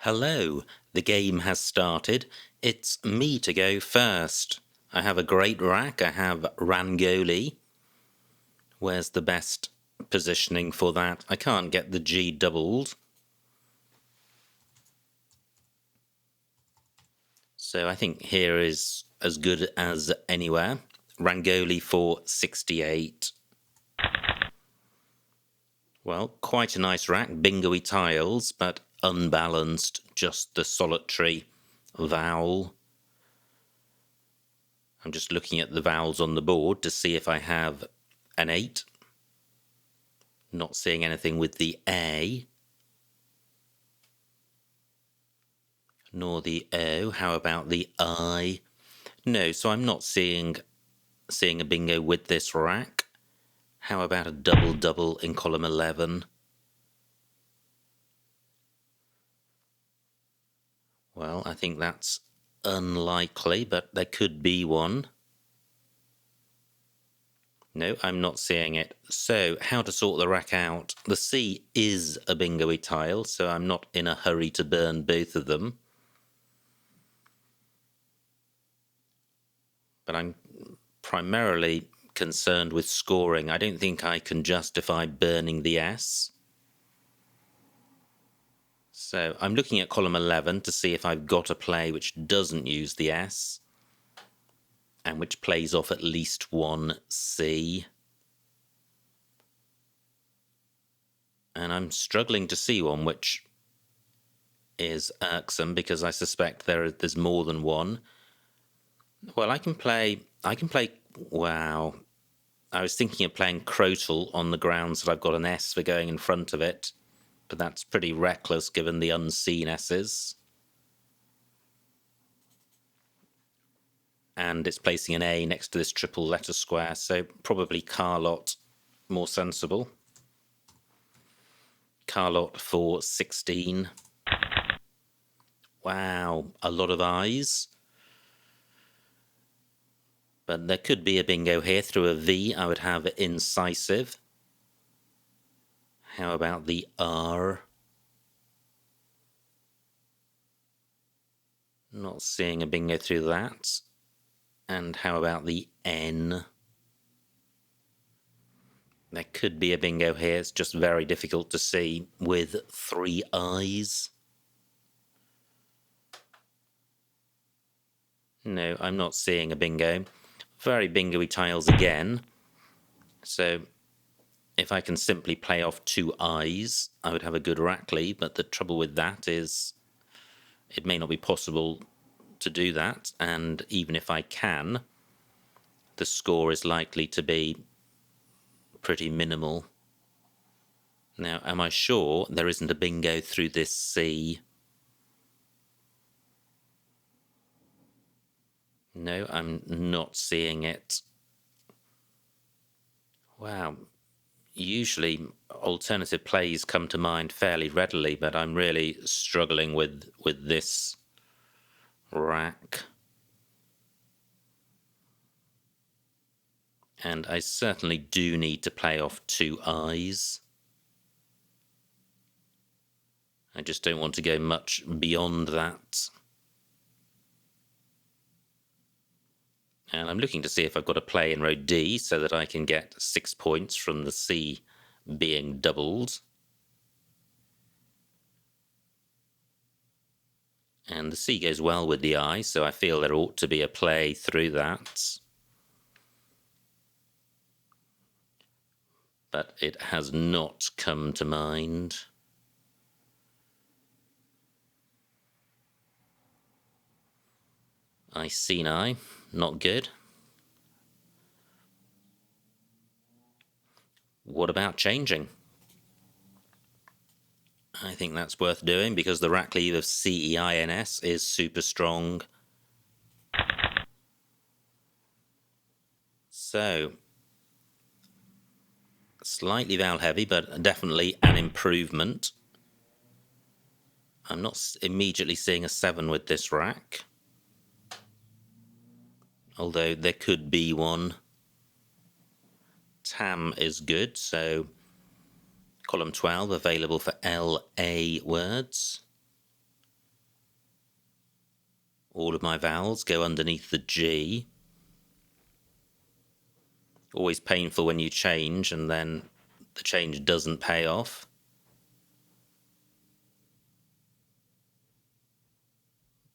Hello, the game has started. It's me to go first. I have a great rack. I have Rangoli. Where's the best positioning for that? I can't get the G doubled. So I think here is as good as anywhere. Rangoli for 68. Well, quite a nice rack, bingo-y tiles, but unbalanced, just the solitary vowel. I'm just looking at the vowels on the board to see if I have an 8. Not seeing anything with the A. Nor the O. How about the I? No, so I'm not seeing a bingo with this rack. How about a double-double in column 11? Well, I think that's unlikely, but there could be one. No, I'm not seeing it. So, how to sort the rack out? The C is a bingo-y tile, so I'm not in a hurry to burn both of them. But I'm primarily concerned with scoring. I don't think I can justify burning the S. So I'm looking at column 11 to see if I've got a play which doesn't use the S and which plays off at least one C. And I'm struggling to see one which is irksome because I suspect there's more than one. Well, I can play, wow. I was thinking of playing Crotal on the grounds that I've got an S for going in front of it, but that's pretty reckless given the unseen S's. And it's placing an A next to this triple letter square, so probably Carlot more sensible. Carlot for 16. Wow, a lot of I's. But there could be a bingo here through a V. I would have incisive. How about the R? Not seeing a bingo through that. And how about the N? There could be a bingo here. It's just very difficult to see with 3 I's. No, I'm not seeing a bingo. Very bingo-y tiles again. So if I can simply play off 2 I's, I would have a good Rackley, but the trouble with that is it may not be possible to do that, and even if I can, the score is likely to be pretty minimal. Now, am I sure there isn't a bingo through this C? No, I'm not seeing it. Wow. Usually alternative plays come to mind fairly readily, but I'm really struggling with this rack. And I certainly do need to play off 2 I's. I just don't want to go much beyond that. And I'm looking to see if I've got a play in row D so that I can get 6 points from the C being doubled. And the C goes well with the I, so I feel there ought to be a play through that. But it has not come to mind. I see an I, not good. What about changing? I think that's worth doing because the rack leave of CEINS is super strong. So, slightly vowel heavy, but definitely an improvement. I'm not immediately seeing a 7 with this rack, although there could be one. TAM is good, so column 12 available for LA words. All of my vowels go underneath the G. Always painful when you change and then the change doesn't pay off.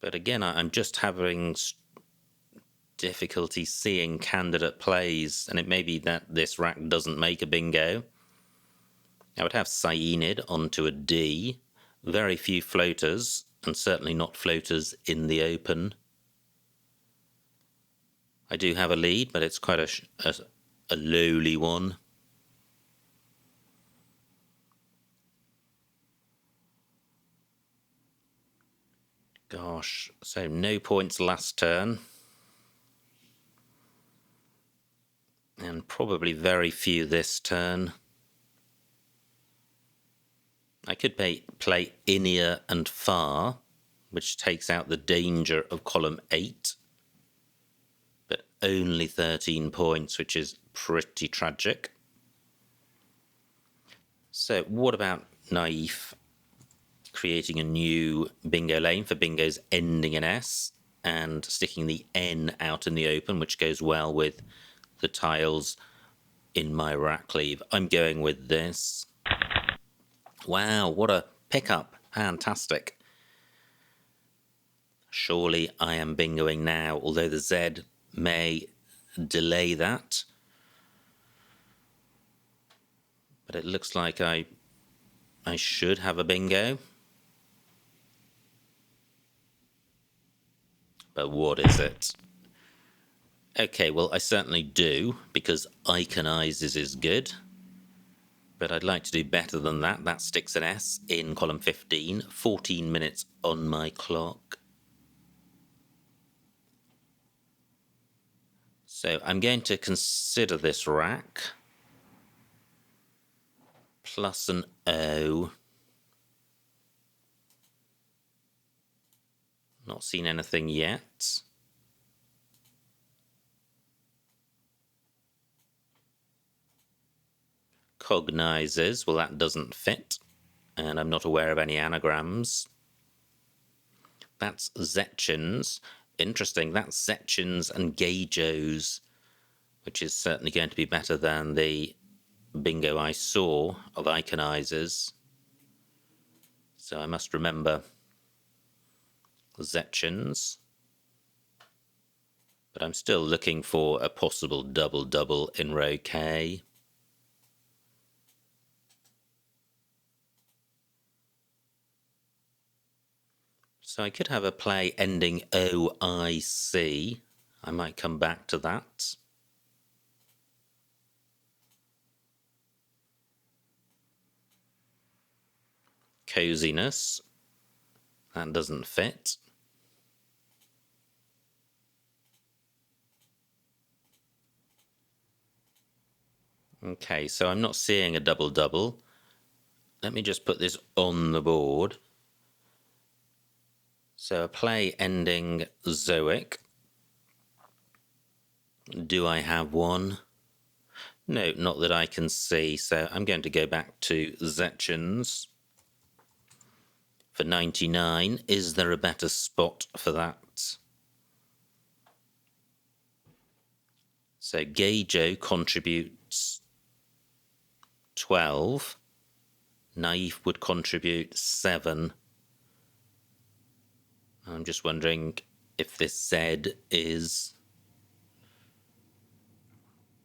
But again, I'm just having difficulty seeing candidate plays, and it may be that this rack doesn't make a bingo. I would have cyanid onto a D, very few floaters, and certainly not floaters in the open. I do have a lead, but it's quite a lowly one. Gosh, so no points last turn. And probably very few this turn. I could play in-ear and far, which takes out the danger of column 8. But only 13 points, which is pretty tragic. So what about Naif creating a new bingo lane for bingos ending in S and sticking the N out in the open, which goes well with the tiles in my rack leave? I'm going with this. Wow, what a pickup. Fantastic. Surely I am bingoing now, although the Z may delay that. But it looks like I should have a bingo. But what is it? Okay, well, I certainly do, because iconizes is good. But I'd like to do better than that. That sticks an S in column 15. 14 minutes on my clock. So I'm going to consider this rack. Plus an O. Not seen anything yet. Cognizes, well, that doesn't fit, and I'm not aware of any anagrams. That's Zetchins. Interesting, that's Zetchins and Gagos, which is certainly going to be better than the bingo I saw of iconizers. So I must remember Zetchins. But I'm still looking for a possible double-double in row K. So I could have a play ending OIC. I might come back to that. Coziness. That doesn't fit. Okay, so I'm not seeing a double-double. Let me just put this on the board. So a play ending Zoic. Do I have one? No, not that I can see, so I'm going to go back to Zetchins. For 99, is there a better spot for that? So Gajo contributes 12. Naif would contribute 7. I'm just wondering if this Z is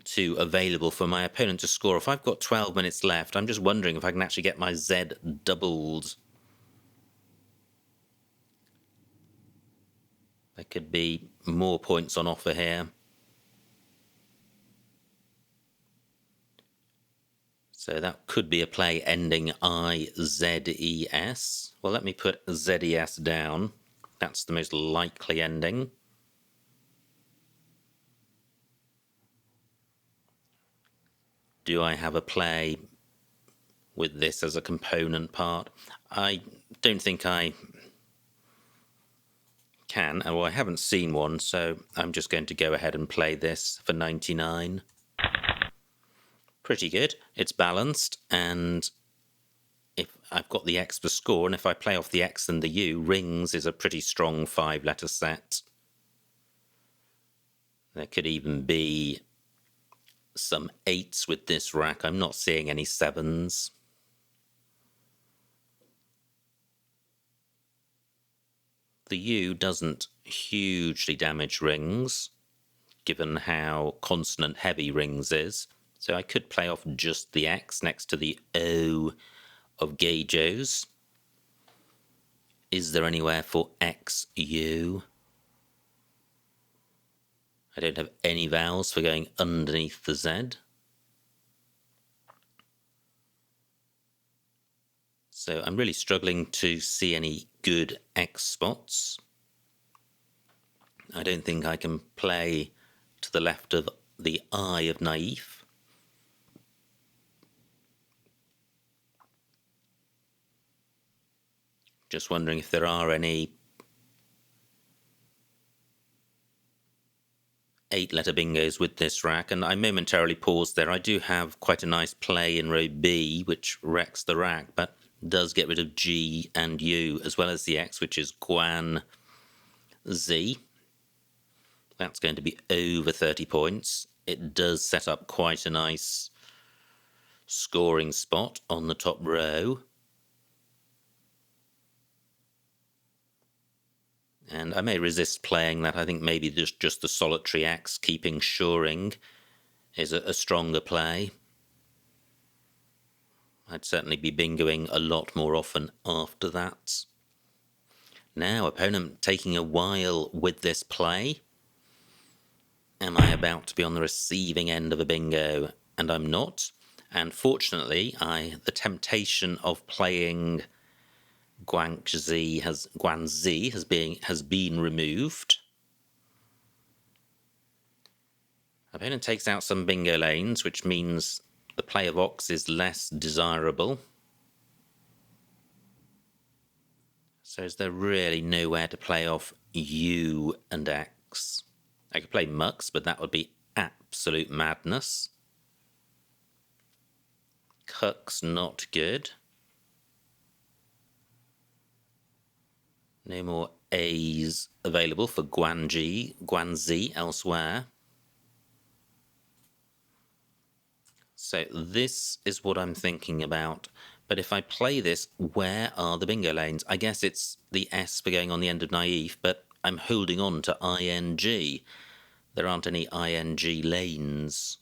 too available for my opponent to score. If I've got 12 minutes left, I'm just wondering if I can actually get my Z doubled. There could be more points on offer here. So that could be a play ending IZES. Well, let me put ZES down. That's the most likely ending. Do I have a play with this as a component part? I don't think I can. Well, I haven't seen one, so I'm just going to go ahead and play this for 99. Pretty good. It's balanced, and if I've got the X for score, and if I play off the X and the U, rings is a pretty strong 5-letter set. There could even be some 8s with this rack. I'm not seeing any 7s. The U doesn't hugely damage rings, given how consonant heavy rings is. So I could play off just the X next to the O of Gagos. Is there anywhere for XU? I don't have any vowels for going underneath the Z. So I'm really struggling to see any good X spots. I don't think I can play to the left of the I of naif. Just wondering if there are any 8-letter bingos with this rack, and I momentarily paused there. I do have quite a nice play in row B, which wrecks the rack, but does get rid of G and U, as well as the X, which is Guan Z. That's going to be over 30 points. It does set up quite a nice scoring spot on the top row. And I may resist playing that. I think maybe just the solitary X keeping shoring is a stronger play. I'd certainly be bingoing a lot more often after that. Now, opponent taking a while with this play. Am I about to be on the receiving end of a bingo? And I'm not. And fortunately, the temptation of playing Guanzi has been removed. Opponent takes out some bingo lanes, which means the play of Ox is less desirable. So is there really nowhere to play off U and X? I could play Mux, but that would be absolute madness. Cuck's not good. No more A's available for Guanzi elsewhere. So this is what I'm thinking about. But if I play this, where are the bingo lanes? I guess it's the S for going on the end of naif, but I'm holding on to ING. There aren't any ING lanes.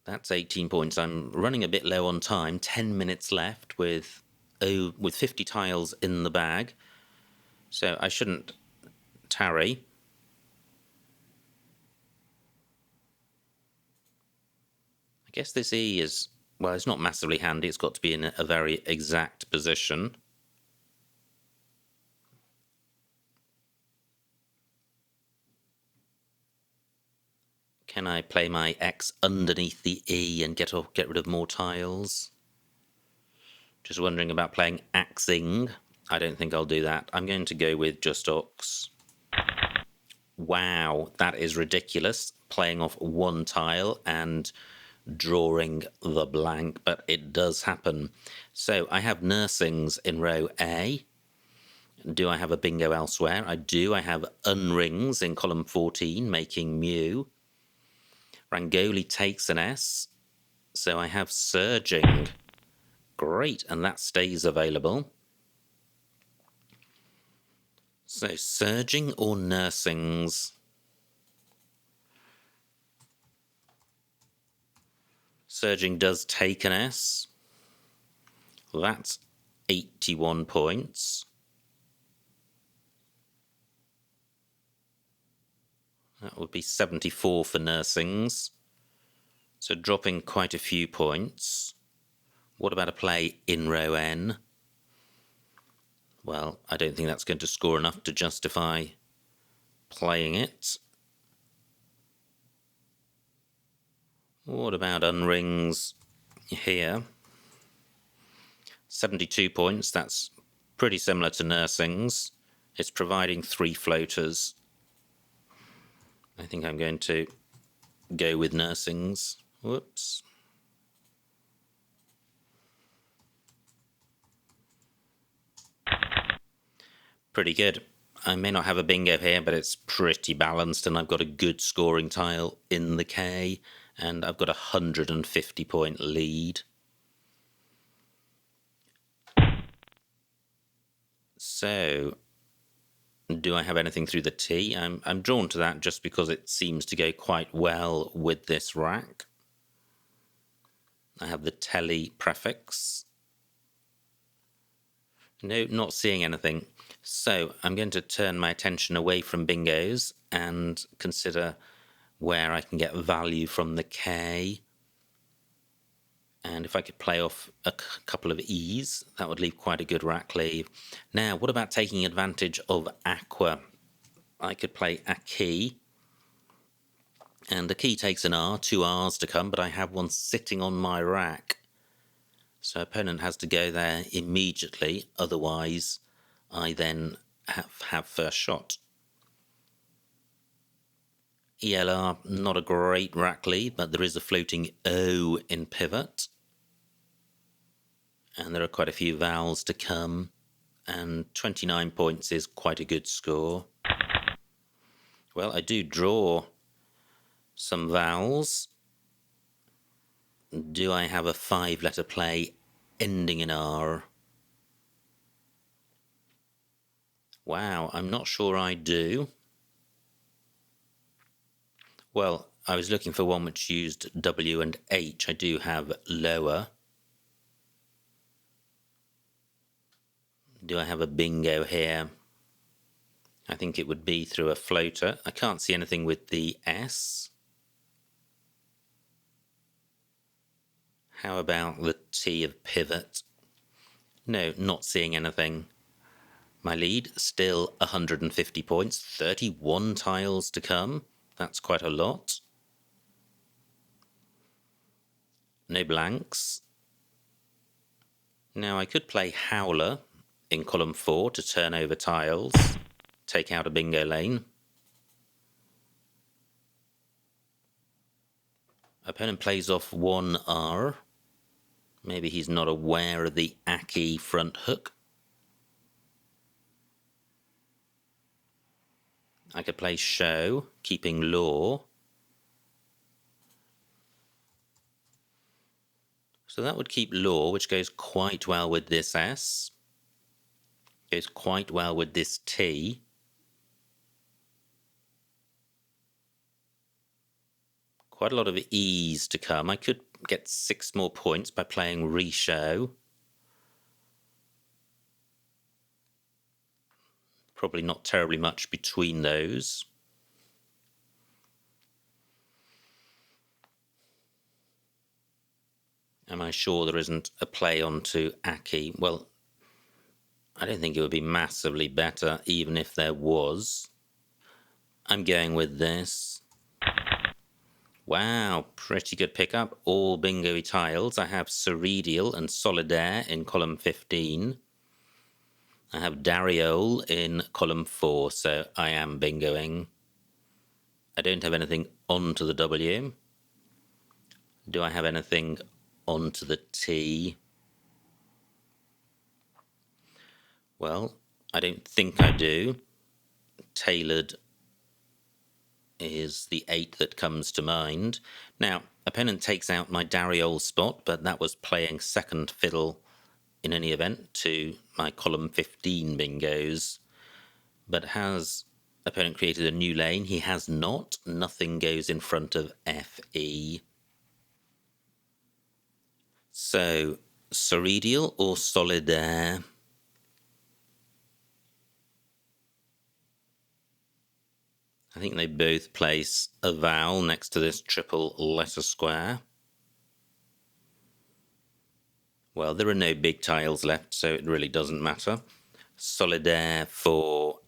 That's 18 points. I'm running a bit low on time. 10 minutes left with 50 tiles in the bag. So I shouldn't tarry. I guess this E is, well, it's not massively handy. It's got to be in a very exact position. Can I play my X underneath the E and get rid of more tiles? Just wondering about playing axing. I don't think I'll do that. I'm going to go with just Ox. Wow, that is ridiculous. Playing off one tile and drawing the blank, but it does happen. So I have nursings in row A. Do I have a bingo elsewhere? I do. I have unrings in column 14, making mu. Rangoli takes an S, so I have surging. Great, and that stays available. So surging or nursings? Surging does take an S. That's 81 points. That would be 74 for nursings. So dropping quite a few points. What about a play in row N? Well, I don't think that's going to score enough to justify playing it. What about unrings here? 72 points, that's pretty similar to nursings. It's providing 3 floaters. I think I'm going to go with nursings. Whoops. Pretty good. I may not have a bingo here, but it's pretty balanced, and I've got a good scoring tile in the K, and I've got a 150-point lead. So, do I have anything through the T? I'm drawn to that just because it seems to go quite well with this rack. I have the telly prefix. No, not seeing anything. So I'm going to turn my attention away from bingos and consider where I can get value from the K. And if I could play off a couple of E's, that would leave quite a good rack leave. Now, what about taking advantage of aqua? I could play a key. And the key takes an R, 2 R's to come, but I have one sitting on my rack. So opponent has to go there immediately, otherwise I then have first shot. ELR, not a great rack lead, but there is a floating O in pivot. And there are quite a few vowels to come, and 29 points is quite a good score. Well, I do draw some vowels. Do I have a 5-letter play ending in R? Wow, I'm not sure I do. Well, I was looking for one which used W and H. I do have lower. Do I have a bingo here? I think it would be through a floater. I can't see anything with the S. How about the T of pivot? No, not seeing anything. My lead, still 150 points, 31 tiles to come. That's quite a lot. No blanks. Now I could play Howler in column 4 to turn over tiles, take out a bingo lane. Opponent plays off 1 R. Maybe he's not aware of the Aki front hook. I could play show, keeping law. So that would keep law, which goes quite well with this S. Goes quite well with this T. Quite a lot of E's to come. I could get 6 more points by playing re-show. Probably not terribly much between those. Am I sure there isn't a play onto Aki? Well, I don't think it would be massively better even if there was. I'm going with this. Wow, pretty good pickup. All bingo-y tiles. I have Cereedial and Solidaire in column 15. I have Dariole in column 4, so I am bingoing. I don't have anything onto the W. Do I have anything onto the T? Well, I don't think I do. Tailored is the 8 that comes to mind. Now, opponent takes out my Dariole spot, but that was playing second fiddle in any event to my column 15 bingos. But has opponent created a new lane? He has not. Nothing goes in front of FE. So, Cereedial or Solidaire? I think they both place a vowel next to this triple letter square. Well, there are no big tiles left, so it really doesn't matter. Solidaire for...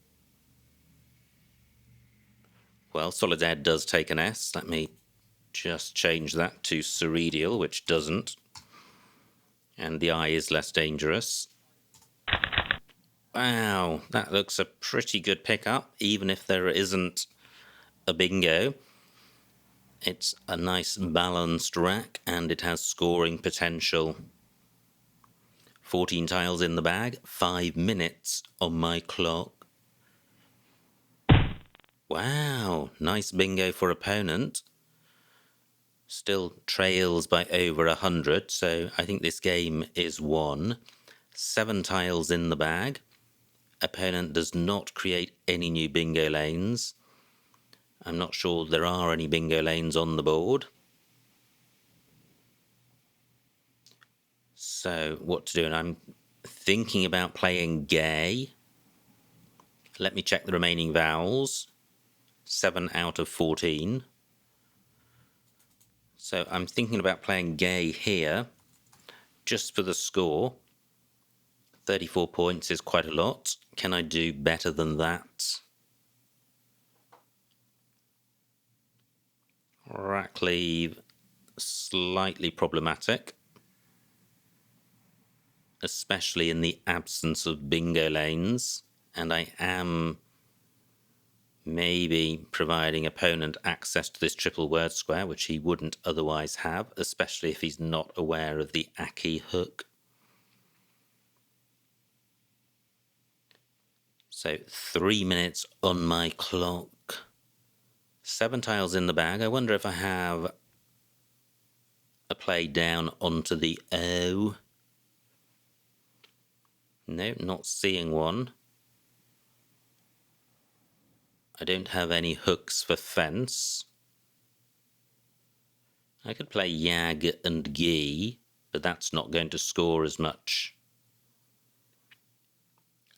Well, Solidaire does take an S. Let me just change that to Cereedial, which doesn't. And the I is less dangerous. Wow, that looks a pretty good pickup, even if there isn't a bingo. It's a nice balanced rack and it has scoring potential. 14 tiles in the bag, 5 minutes on my clock. Wow, nice bingo for opponent. Still trails by over 100, so I think this game is won. 7 tiles in the bag. Opponent does not create any new bingo lanes. I'm not sure there are any bingo lanes on the board. So what to do? And I'm thinking about playing gay. Let me check the remaining vowels. 7 out of 14. So I'm thinking about playing gay here, just for the score. 34 points is quite a lot. Can I do better than that? Rack leave, slightly problematic, especially in the absence of bingo lanes, and I am maybe providing opponent access to this triple word square, which he wouldn't otherwise have, especially if he's not aware of the Aki hook. So 3 minutes on my clock. 7 tiles in the bag. I wonder if I have a play down onto the O. No, not seeing one. I don't have any hooks for fence. I could play Yag and Gi, but that's not going to score as much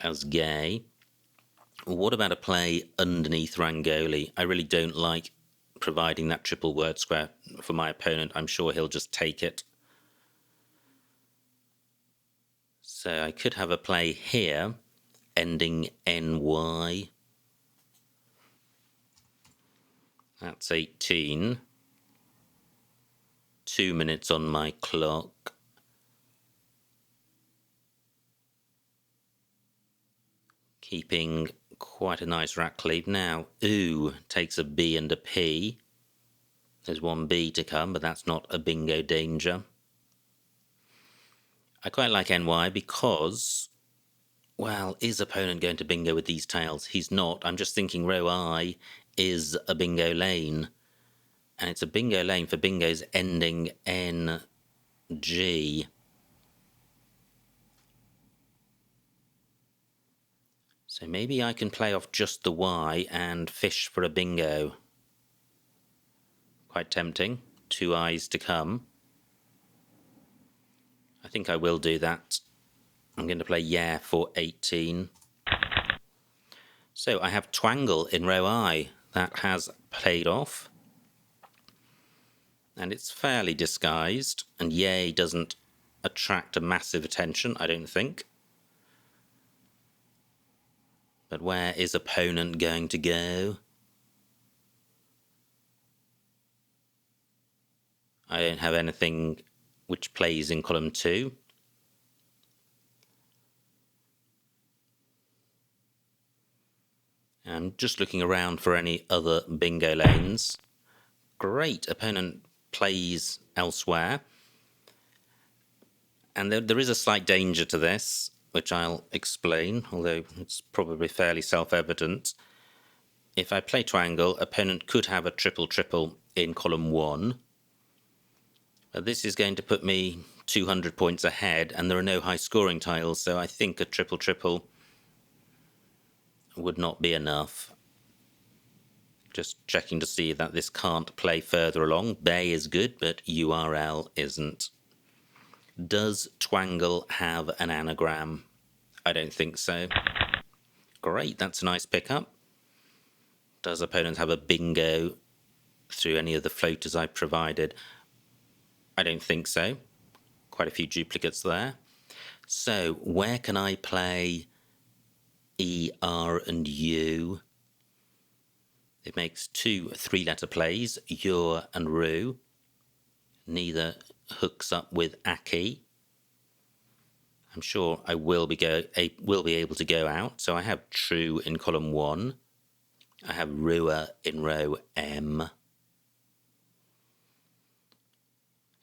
as Gay. What about a play underneath Rangoli? I really don't like providing that triple word square for my opponent. I'm sure he'll just take it. So I could have a play here, ending NY. That's 18. 2 minutes on my clock. Keeping quite a nice rack lead. Now, ooh, takes a B and a P. There's one B to come, but that's not a bingo danger. I quite like NY because, well, is opponent going to bingo with these tiles? He's not. I'm just thinking row I is a bingo lane. And it's a bingo lane for bingos ending NG. So maybe I can play off just the Y and fish for a bingo. Quite tempting. 2 I's to come. I think I will do that. I'm going to play yeah for 18. So I have Twangle in row I. That has played off. And it's fairly disguised. And yay doesn't attract a massive attention, I don't think. But where is opponent going to go? I don't have anything which plays in column 2. I'm just looking around for any other bingo lanes. Great, opponent plays elsewhere. And there is a slight danger to this, which I'll explain, although it's probably fairly self-evident. If I play Twangle, opponent could have a triple-triple in column 1. This is going to put me 200 points ahead, and there are no high-scoring tiles, so I think a triple-triple would not be enough. Just checking to see that this can't play further along. Bay is good, but URL isn't. Does Twangle have an anagram? I don't think so. Great, that's a nice pickup. Does opponent have a bingo through any of the floaters I provided? I don't think so. Quite a few duplicates there. So, where can I play E, R, and U? It makes 2 3-letter plays, Ur and Ru. Neither hooks up with Aki. I'm sure I will be able to go out. So I have True in column 1. I have Rua in row M.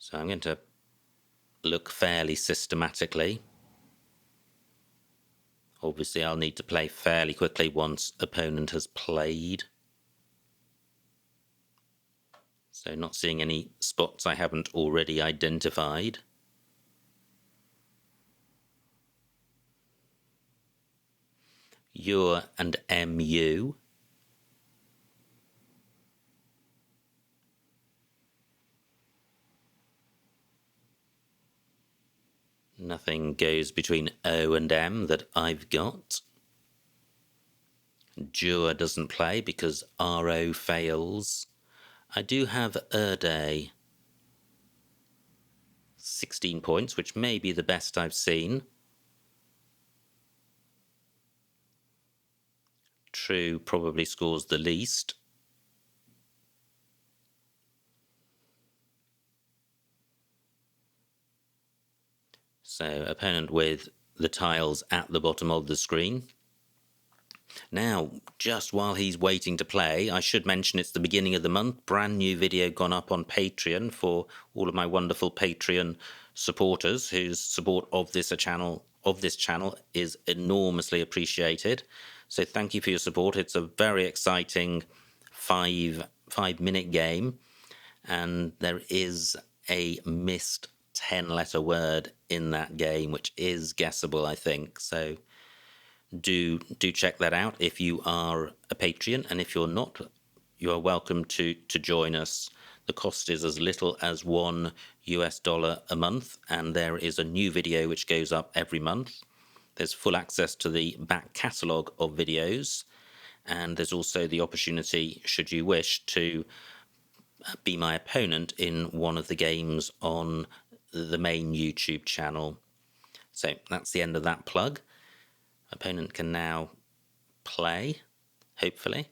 So I'm going to look fairly systematically. Obviously, I'll need to play fairly quickly once opponent has played. So not seeing any spots I haven't already identified. Ur and MU. Nothing goes between O and M that I've got. Jur doesn't play because RO fails. I do have Erday. 16 points, which may be the best I've seen. True probably scores the least. So opponent with the tiles at the bottom of the screen. Now, just while he's waiting to play, I should mention it's the beginning of the month. Brand new video gone up on Patreon for all of my wonderful Patreon supporters whose support of this channel is enormously appreciated. So thank you for your support. It's a very exciting five-minute game, and there is a missed 10-letter word in that game, which is guessable, I think. So do check that out if you are a Patreon, and if you're not, you are welcome to join us. The cost is as little as $1 a month, and there is a new video which goes up every month. There's full access to the back catalogue of videos, and there's also the opportunity, should you wish, to be my opponent in one of the games on the main YouTube channel. So that's the end of that plug. Opponent can now play, hopefully.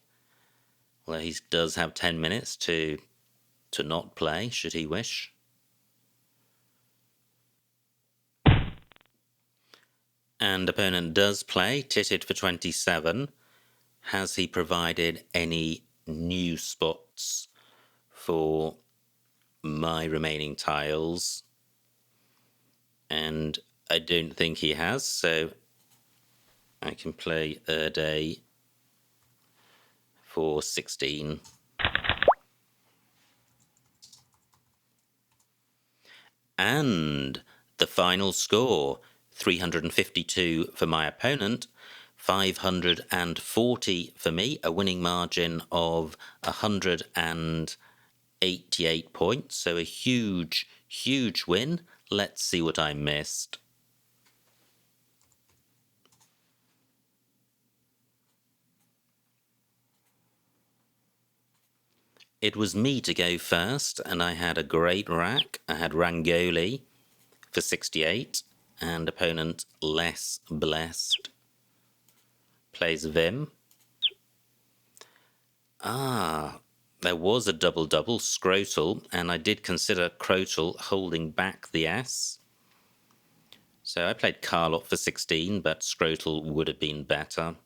Although he does have 10 minutes to not play, should he wish. And opponent does play, titted for 27. Has he provided any new spots for my remaining tiles? And I don't think he has, so I can play Erday for 16. And the final score, 352 for my opponent, 540 for me, a winning margin of 188 points. So a huge, huge win. Let's see what I missed. It was me to go first, and I had a great rack. I had Rangoli for 68, and opponent less blessed plays Vim. There was a double-double, Scrotal, and I did consider Crotal holding back the S. So I played Carlot for 16, but Scrotal would have been better.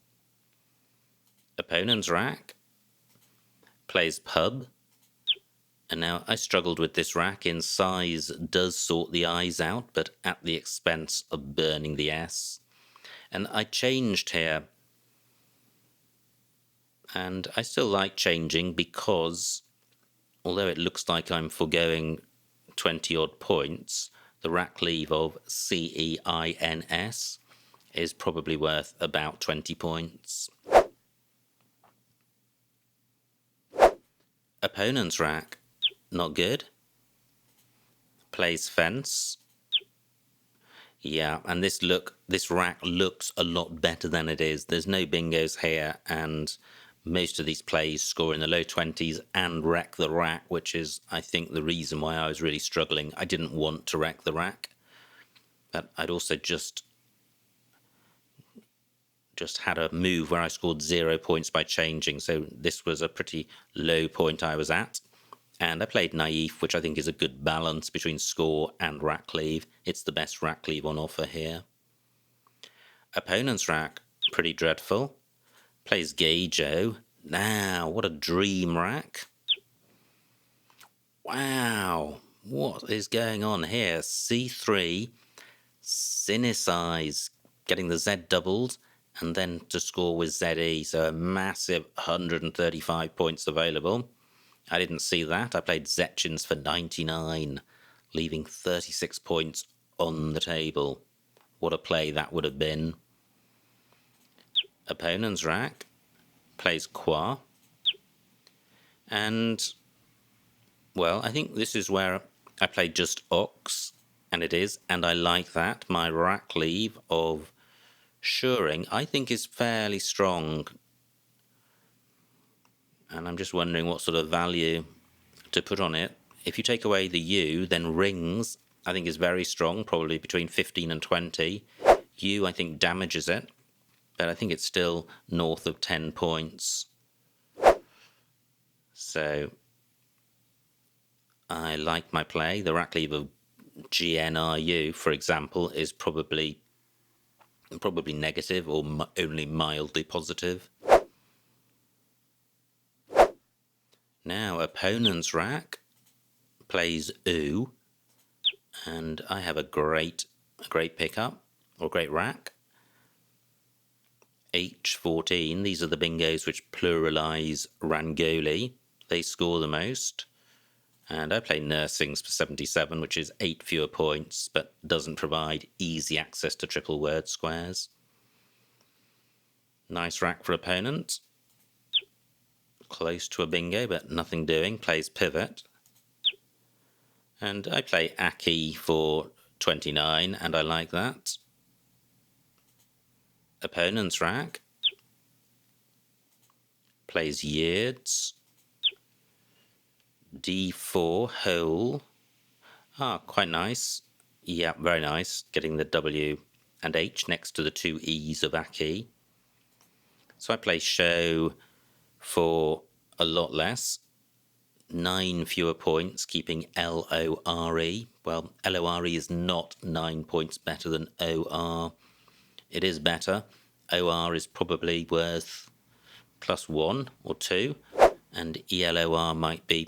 Opponent's rack plays Pub. And now I struggled with this rack. In size does sort the eyes out, but at the expense of burning the S. And I changed here. And I still like changing because, although it looks like I'm foregoing 20-odd points, the rack leave of CEINS is probably worth about 20 points. Opponent's rack, not good. Plays Fence. Yeah, and this rack looks a lot better than it is. There's no bingos here, and most of these plays score in the low 20s and wreck the rack, which is, I think, the reason why I was really struggling. I didn't want to wreck the rack, but I'd also just had a move where I scored 0 points by changing, so this was a pretty low point I was at. And I played Naif, which I think is a good balance between score and rack cleave. It's the best rack cleave on offer here. Opponent's rack, pretty dreadful. Plays Geijo. Now, what a dream rack. Wow, What is going on here? C3, Sinicize, getting the Z doubled, and then to score with ZE, so a massive 135 points available. I didn't see that. I played Zetchins for 99, leaving 36 points on the table. What a play that would have been. Opponent's rack plays Qua, and, well, I think this is where I played just Ox, and it is, and I like that. My rack leave of Shuring, I think, is fairly strong, and I'm just wondering what sort of value to put on it. If you take away the U, then Rings, I think, is very strong, probably between 15 and 20. U, I think, damages it, but I think it's still north of 10 points. So I like my play. The rack leave of GNRU, for example, is probably negative or only mildly positive. Now, opponent's rack plays Oo, and I have a great pickup, or great rack. H14, these are the bingos which pluralise Rangoli. They score the most. And I play Nursings for 77, which is 8 fewer points, but doesn't provide easy access to triple word squares. Nice rack for opponent. Close to a bingo, but nothing doing. Plays Pivot. And I play Aki for 29, and I like that. Opponent's rack plays Yeards. D4 hole. Quite nice. Yeah, very nice. Getting the W and H next to the two E's of Aki. So I play Show for a lot less. 9 fewer points, keeping LORE. Well, LORE is not 9 points better than OR. It is better. OR is probably worth +1 or 2, and ELOR might be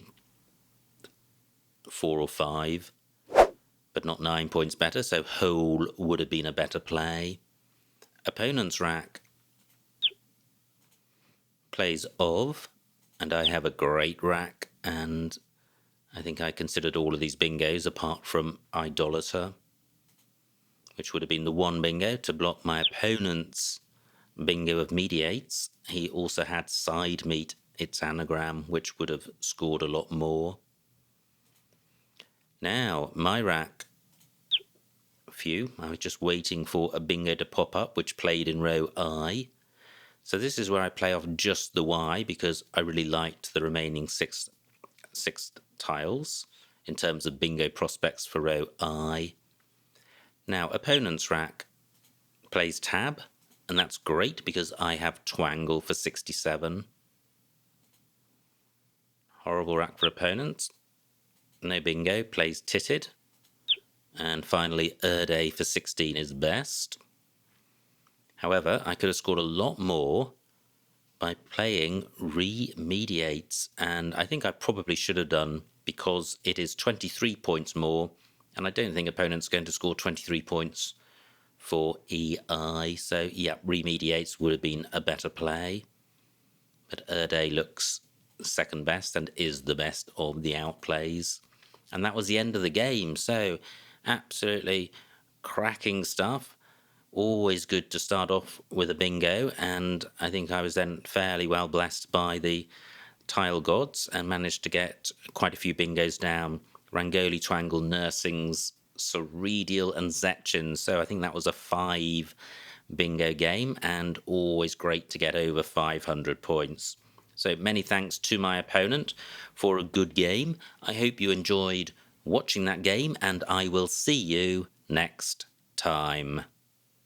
4 or 5, but not 9 points better, so Hole would have been a better play. Opponent's rack plays Of, and I have a great rack, and I think I considered all of these bingos apart from Idolater, which would have been the one bingo to block my opponent's bingo of Mediates. He also had Side Meat, its anagram, which would have scored a lot more. Now, my rack, I was just waiting for a bingo to pop up, which played in row I. So this is where I play off just the Y, because I really liked the remaining six tiles in terms of bingo prospects for row I. Now, opponent's rack plays Tab, and that's great because I have Twangle for 67. Horrible rack for opponents. No bingo, plays Titted. And finally, Erde for 16 is best. However, I could have scored a lot more by playing Remediates, and I think I probably should have done, because it is 23 points more, and I don't think opponent's going to score 23 points for EI, so yeah, Remediates would have been a better play. But Erde looks second best and is the best of the outplays. And that was the end of the game, so absolutely cracking stuff. Always good to start off with a bingo, and I think I was then fairly well blessed by the tile gods and managed to get quite a few bingos down. Rangoli, Twangle, Nursings, Soredial and Zetchins, so I think that was a 5 bingo game, and always great to get over 500 points. So many thanks to my opponent for a good game. I hope you enjoyed watching that game, and I will see you next time.